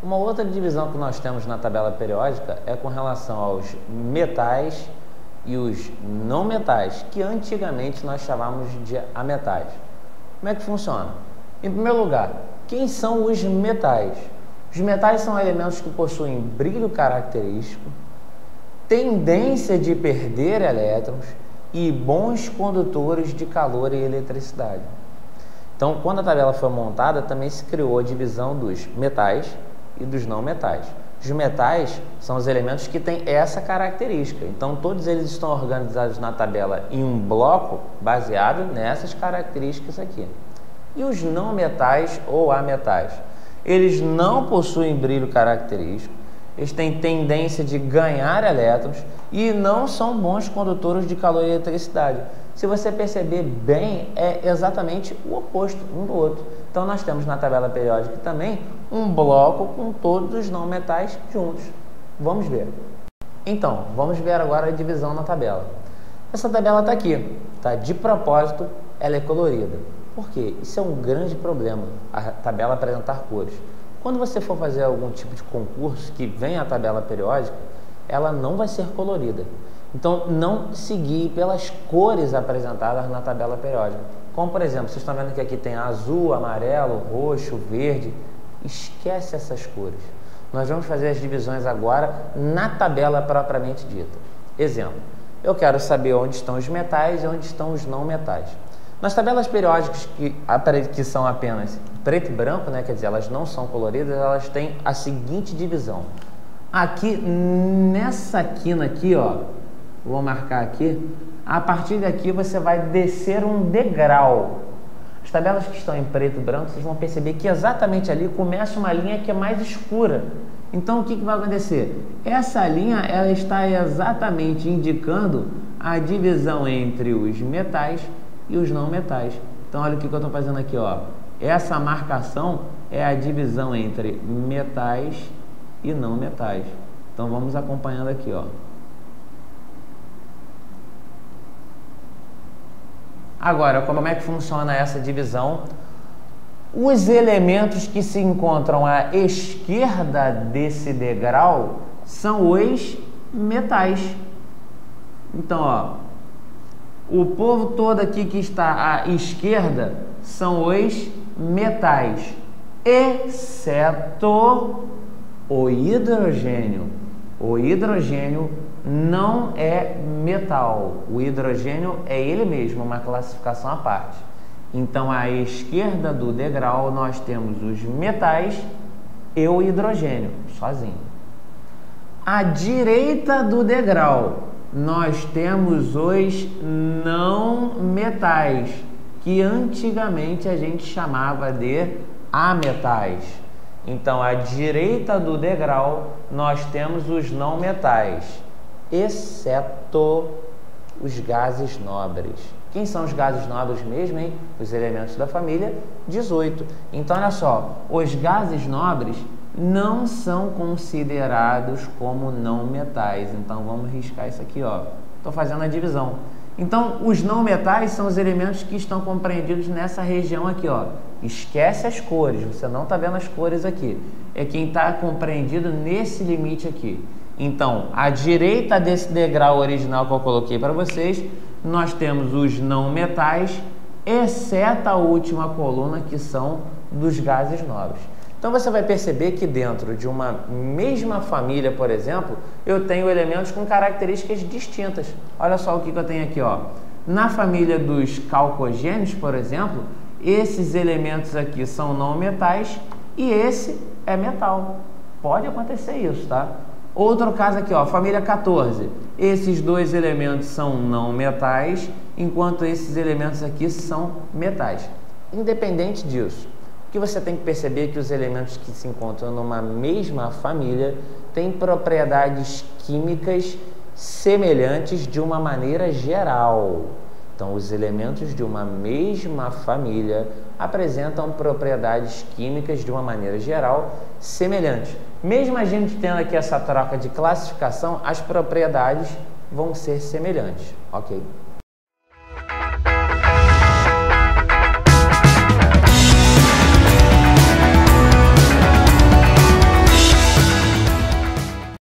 Uma outra divisão que nós temos na tabela periódica é com relação aos metais e os não metais, que antigamente nós chamávamos de ametais. Como é que funciona? Em primeiro lugar, quem são os metais? Os metais são elementos que possuem brilho característico, tendência de perder elétrons e bons condutores de calor e eletricidade. Então, quando a tabela foi montada, também se criou a divisão dos metais e dos não metais. Os metais são os elementos que têm essa característica. Então, todos eles estão organizados na tabela em um bloco baseado nessas características aqui. E os não metais ou ametais? Eles não possuem brilho característico, eles têm tendência de ganhar elétrons e não são bons condutores de calor e eletricidade. Se você perceber bem, é exatamente o oposto um do outro. Então, nós temos na tabela periódica também um bloco com todos os não metais juntos. Vamos ver. Então, vamos ver agora a divisão na tabela. Essa tabela está aqui, tá? De propósito, ela é colorida. Por quê? Isso é um grande problema, a tabela apresentar cores. Quando você for fazer algum tipo de concurso que venha a tabela periódica, ela não vai ser colorida. Então, não se guie pelas cores apresentadas na tabela periódica. Como, por exemplo, vocês estão vendo que aqui tem azul, amarelo, roxo, verde. Esquece essas cores. Nós vamos fazer as divisões agora na tabela propriamente dita. Exemplo, eu quero saber onde estão os metais e onde estão os não metais. Nas tabelas periódicas que são apenas preto e branco, né, quer dizer, elas não são coloridas, elas têm a seguinte divisão. Aqui, nessa quina aqui, ó, vou marcar aqui, a partir daqui você vai descer um degrau. As tabelas que estão em preto e branco, vocês vão perceber que exatamente ali começa uma linha que é mais escura. Então, o que vai acontecer? Essa linha, ela está exatamente indicando a divisão entre os metais e os não metais. Então, olha o que eu estou fazendo aqui, ó. Essa marcação é a divisão entre metais e não metais. Então, vamos acompanhando aqui, ó. Agora, como é que funciona essa divisão? Os elementos que se encontram à esquerda desse degrau são os metais. Então, ó, o povo todo aqui que está à esquerda são os metais, exceto o hidrogênio. O hidrogênio não é metal. O hidrogênio é ele mesmo, uma classificação à parte. Então, à esquerda do degrau, nós temos os metais e o hidrogênio, sozinho. À direita do degrau, nós temos os não metais, que antigamente a gente chamava de ametais. Então, à direita do degrau, nós temos os não metais, exceto os gases nobres. Quem são os gases nobres mesmo, hein? Os elementos da família 18. Então, olha só, os gases nobres não são considerados como não metais. Então, vamos riscar isso aqui, ó. Estou fazendo a divisão. Então, os não metais são os elementos que estão compreendidos nessa região aqui, ó. Esquece as cores, você não está vendo as cores aqui. É quem está compreendido nesse limite aqui. Então, à direita desse degrau original que eu coloquei para vocês, nós temos os não metais, exceto a última coluna, que são dos gases nobres. Então, você vai perceber que dentro de uma mesma família, por exemplo, eu tenho elementos com características distintas. Olha só o que eu tenho aqui, ó. Na família dos calcogênios, por exemplo, esses elementos aqui são não metais e esse é metal. Pode acontecer isso, tá? Outro caso aqui, ó, família 14. Esses dois elementos são não metais, enquanto esses elementos aqui são metais. Independente disso, o que você tem que perceber é que os elementos que se encontram numa mesma família têm propriedades químicas semelhantes de uma maneira geral. Então, os elementos de uma mesma família apresentam propriedades químicas de uma maneira geral semelhantes. Mesmo a gente tendo aqui essa troca de classificação, as propriedades vão ser semelhantes, ok?